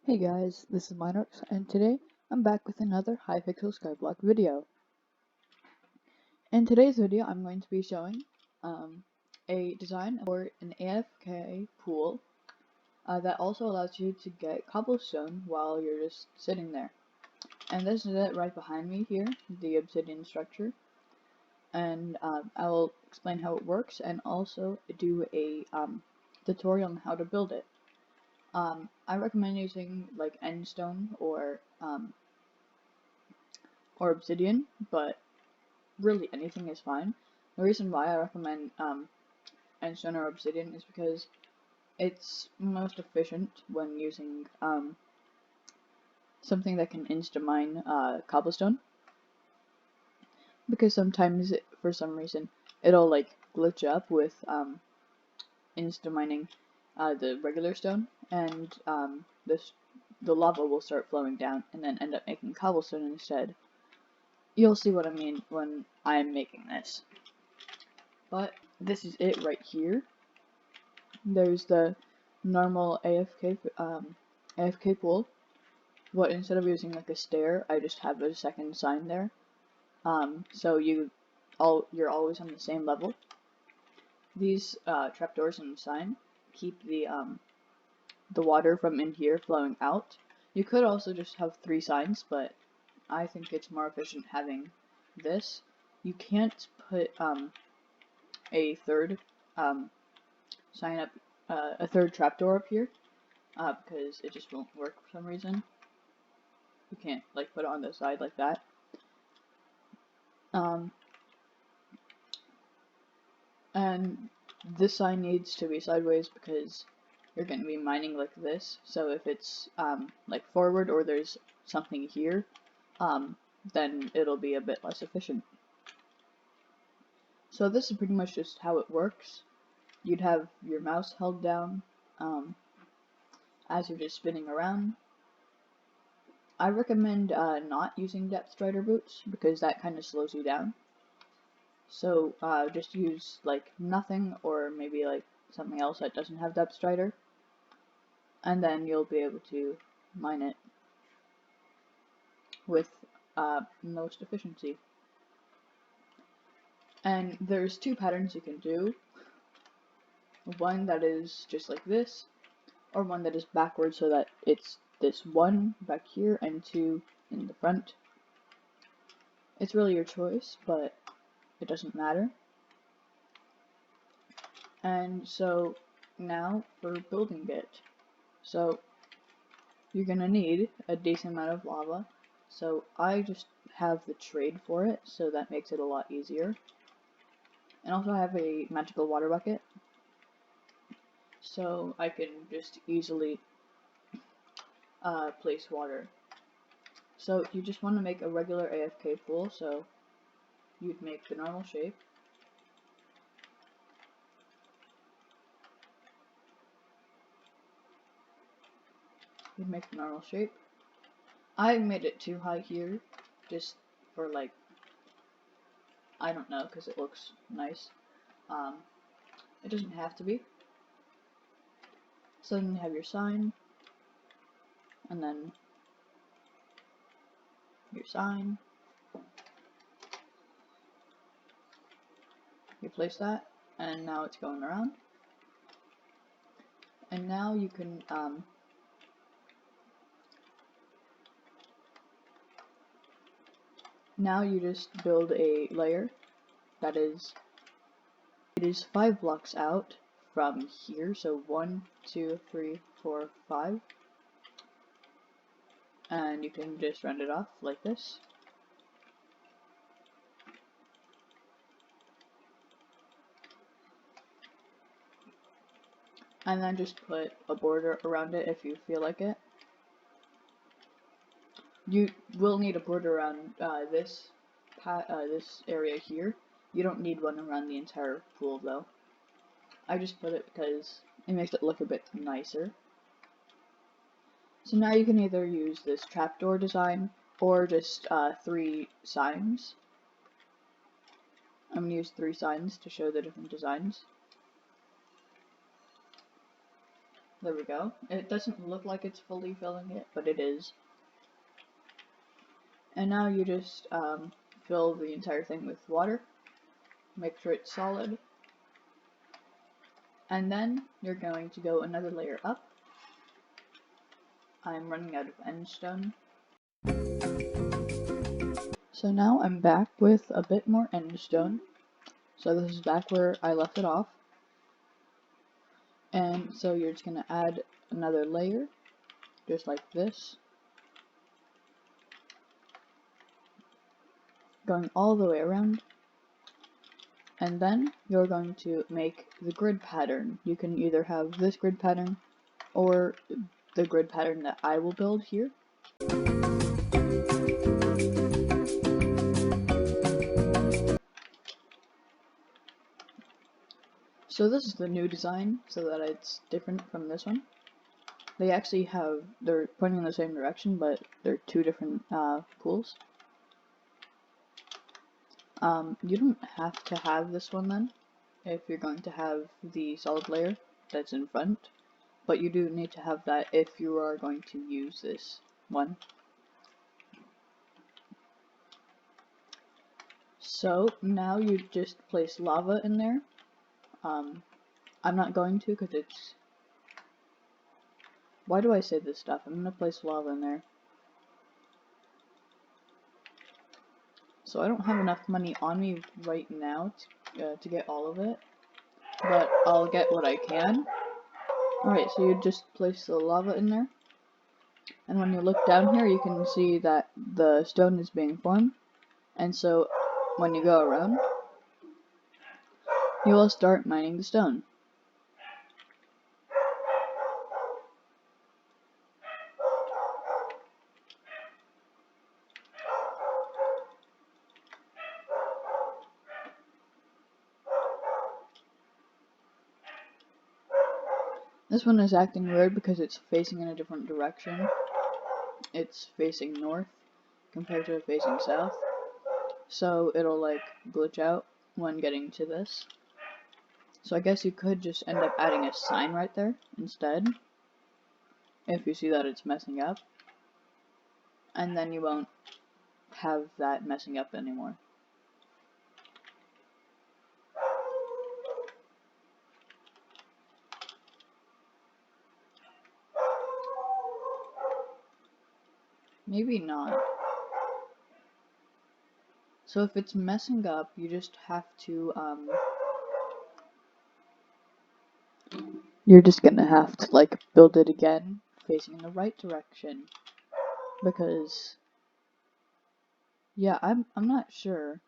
Hey guys, this is Minox, and today I'm back with another Hypixel Skyblock video. In today's video, I'm going to be showing a design for an AFK pool that also allows you to get cobblestone while you're just sitting there. And this is it right behind me here, the obsidian structure. And I will explain how it works and also do a tutorial on how to build it. I recommend using like endstone or obsidian, but really anything is fine. The reason why I recommend endstone or obsidian is because it's most efficient when using something that can insta-mine cobblestone, because sometimes for some reason it'll like glitch up with insta-mining the regular stone, and the lava will start flowing down and then end up making cobblestone instead. You'll see what I mean when I'm making this. But this is it right here. There's the normal AFK pool. But instead of using like a stair, I just have a second sign there. So you're always on the same level. These trapdoors in the sign keep the water from in here flowing out. You could also just have 3 signs, but I think it's more efficient having this. You can't put a third sign up, a third trapdoor up here, because it just won't work for some reason. You can't like put it on the side like that. And this sign needs to be sideways because you're going to be mining like this. So if it's like forward or there's something here, then it'll be a bit less efficient. So this is pretty much just how it works. You'd have your mouse held down as you're just spinning around. I recommend not using depth strider boots because that kind of slows you down. So just use like nothing, or maybe like something else that doesn't have depth strider, and then you'll be able to mine it with most efficiency. And there's 2 patterns you can do. One that is just like this, or one that is backwards so that it's this 1 back here and 2 in the front. It's really your choice, but it doesn't matter. And so now for building it. So you're gonna need a decent amount of lava. So I just have the trade for it, so that makes it a lot easier. And also I have a magical water bucket, so I can just easily place water. So you just want to make a regular AFK pool, so you'd make the normal shape. You'd make the normal shape. I made it too high here, just for like, I don't know, because it looks nice. It doesn't have to be. So then you have your sign, and then your sign. You place that, and now it's going around. And now you can now you just build a layer that is 5 blocks out from here, so 1, 2, 3, 4, 5, and you can just round it off like this. And then just put a border around it if you feel like it. You will need a border around this area here. You don't need one around the entire pool though. I just put it because it makes it look a bit nicer. So now you can either use this trapdoor design or just 3 signs. I'm going to use 3 signs to show the different designs. There we go. It doesn't look like it's fully filling it, but it is. And now you just fill the entire thing with water. Make sure it's solid. And then you're going to go another layer up. I'm running out of endstone. So now I'm back with a bit more endstone. So this is back where I left it off. And so you're just going to add another layer, just like this. Going all the way around. And then you're going to make the grid pattern. You can either have this grid pattern or the grid pattern that I will build here. So this is the new design, so that it's different from this one. They actually they're pointing in the same direction, but they're two different pools. You don't have to have this one then, if you're going to have the solid layer that's in front, but you do need to have that if you are going to use this one. So now you just place lava in there. I'm not going to because it's... Why do I say this stuff? I'm gonna place lava in there. So I don't have enough money on me right now to get all of it, but I'll get what I can. Alright, so you just place the lava in there, and when you look down here you can see that the stone is being formed, and so when you go around, you will start mining the stone. This one is acting weird because it's facing in a different direction. It's facing north compared to facing south. So it'll like glitch out when getting to this. So I guess you could just end up adding a sign right there instead, if you see that it's messing up. And then you won't have that messing up anymore. Maybe not. So if it's messing up, you just have to, you're just gonna have to, like, build it again, facing in the right direction. Because, yeah, I'm not sure.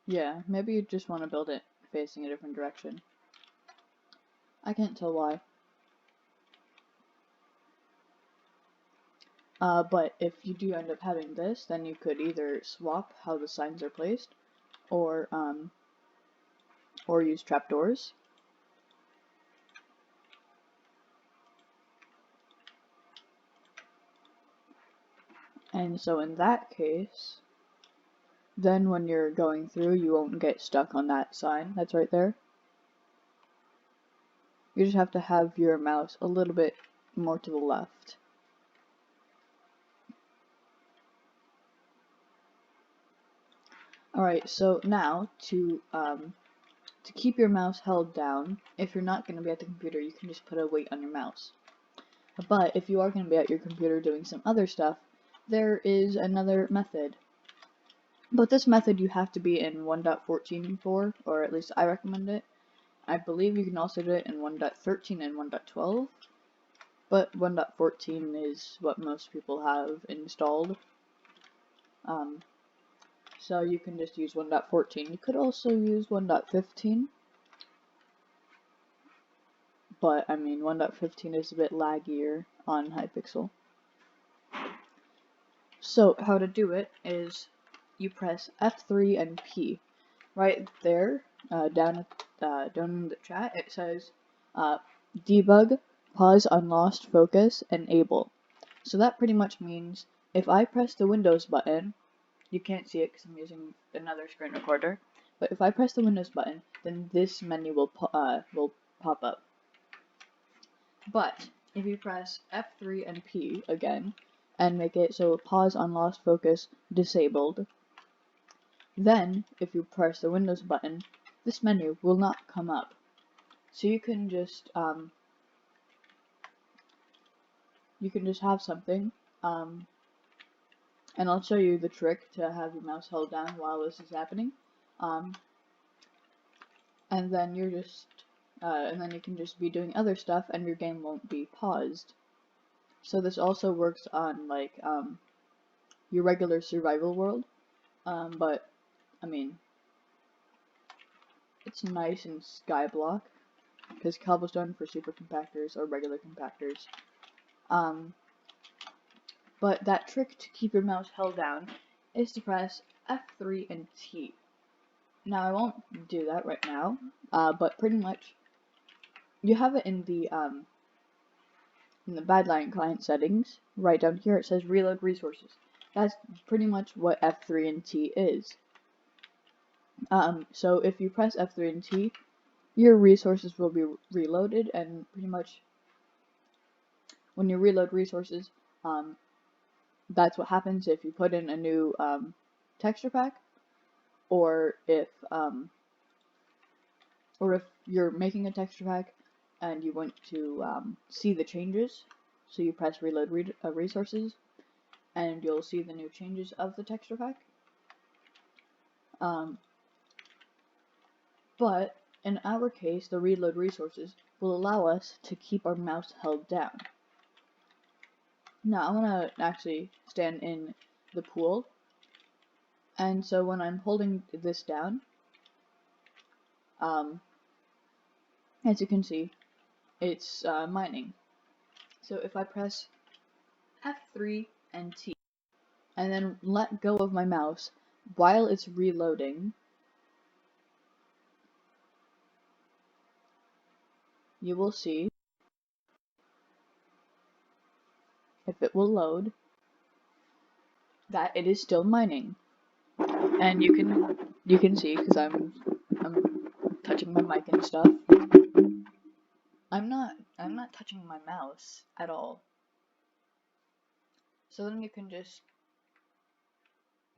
Yeah, maybe you just want to build it facing a different direction. I can't tell why. But if you do end up having this, then you could either swap how the signs are placed, or use trapdoors. And so in that case, then when you're going through, you won't get stuck on that sign that's right there. You just have to have your mouse a little bit more to the left. Alright, so now to keep your mouse held down, if you're not going to be at the computer, you can just put a weight on your mouse. But if you are going to be at your computer doing some other stuff, there is another method. But this method you have to be in 1.14 for, or at least I recommend it. I believe you can also do it in 1.13 and 1.12, but 1.14 is what most people have installed. So you can just use 1.14. You could also use 1.15, but I mean 1.15 is a bit laggier on Hypixel. So how to do it is you press F3 and P. Right there, down in the chat, it says debug, pause, unlost, focus, enable. So that pretty much means if I press the Windows button, you can't see it because I'm using another screen recorder. But if I press the Windows button, then this menu will pop up. But if you press F3 and P again, and make it so pause on lost focus disabled, then if you press the Windows button, this menu will not come up. So you can just have something, and I'll show you the trick to have your mouse held down while this is happening. And then you're just, and then you can just be doing other stuff, and your game won't be paused. So this also works on like your regular survival world, but I mean, it's nice in Skyblock because Cobblestone for super compactors or regular compactors. But that trick to keep your mouse held down is to press F3 and T. Now I won't do that right now, but pretty much you have it in the Badlion client settings. Right down here it says reload resources. That's pretty much what F3 and T is. So if you press F3 and T, your resources will be reloaded, and pretty much when you reload resources, that's what happens if you put in a new texture pack, or if you're making a texture pack and you want to see the changes. So you press reload resources, and you'll see the new changes of the texture pack. But in our case, the reload resources will allow us to keep our mouse held down. Now I want to actually stand in the pool, and so when I'm holding this down, as you can see, it's mining. So if I press F3 and T, and then let go of my mouse while it's reloading, you will see, if it will load, that it is still mining. And you can see, because I'm touching my mic and stuff, I'm not touching my mouse at all. So then you can just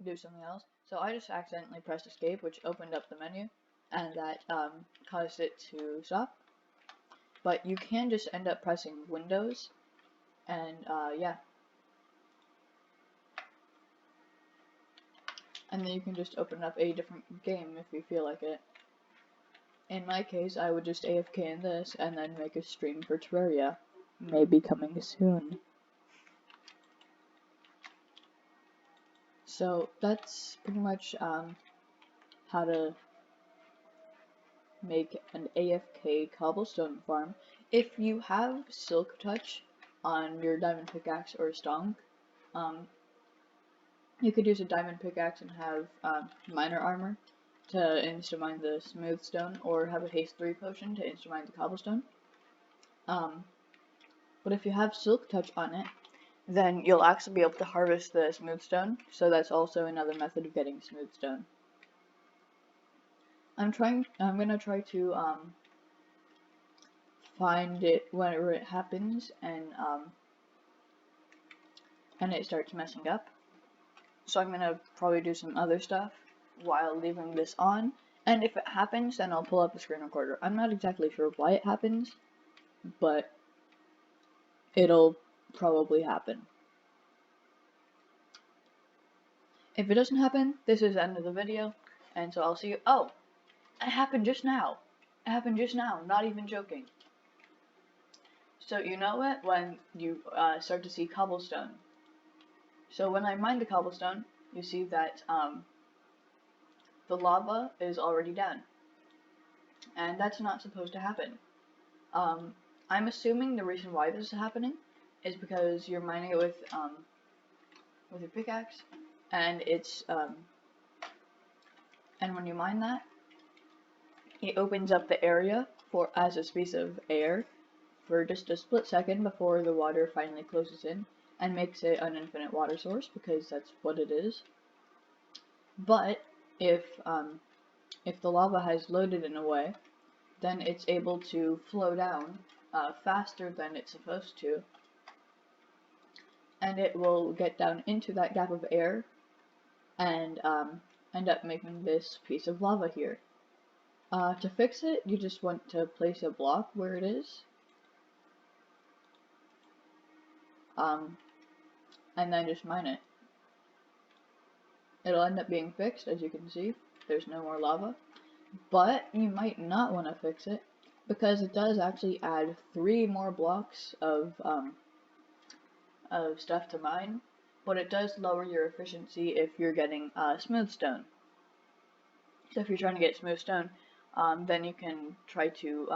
do something else. So I just accidentally pressed escape, which opened up the menu, and that caused it to stop. But you can just end up pressing Windows, and yeah. And then you can just open up a different game if you feel like it. In my case, I would just AFK in this, and then make a stream for Terraria. Maybe coming soon. So that's pretty much how to make an AFK cobblestone farm. If you have Silk Touch on your diamond pickaxe or stone, you could use a diamond pickaxe and have miner armor to insta-mine the smooth stone, or have a haste 3 potion to insta-mine the cobblestone. But if you have Silk Touch on it, then you'll actually be able to harvest the smooth stone, so that's also another method of getting smooth stone. I'm gonna try to find it whenever it happens, and it starts messing up. So I'm gonna probably do some other stuff while leaving this on, and if it happens, then I'll pull up the screen recorder. I'm not exactly sure why it happens, but it'll probably happen. If it doesn't happen, this is the end of the video, and so I'll see you. Oh, it happened just now. It happened just now, not even joking. So you know it when you start to see cobblestone. So when I mine the cobblestone, you see that the lava is already down, and that's not supposed to happen. I'm assuming the reason why this is happening is because you're mining it with your pickaxe, and it's and when you mine that, it opens up the area as a space of air for just a split second before the water finally closes in and makes it an infinite water source, because that's what it is. But if the lava has loaded in a way, then it's able to flow down faster than it's supposed to, and it will get down into that gap of air and end up making this piece of lava here. To fix it, you just want to place a block where it is, and then just mine it. It'll end up being fixed, as you can see. There's no more lava. But you might not want to fix it, because it does actually add 3 more blocks of stuff to mine, but it does lower your efficiency if you're getting smooth stone. So if you're trying to get smooth stone, then you can try to,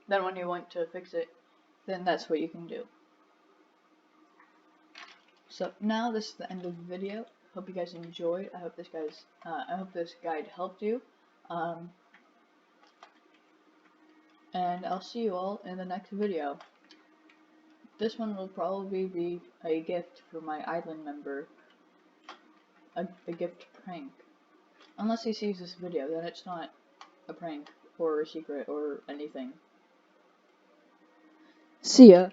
then when you want to fix it, then that's what you can do. So now this is the end of the video. Hope you guys enjoyed. I hope this guide helped you. And I'll see you all in the next video. This one will probably be a gift for my island member. A gift prank. Unless he sees this video, then it's not a prank or a secret or anything. See ya.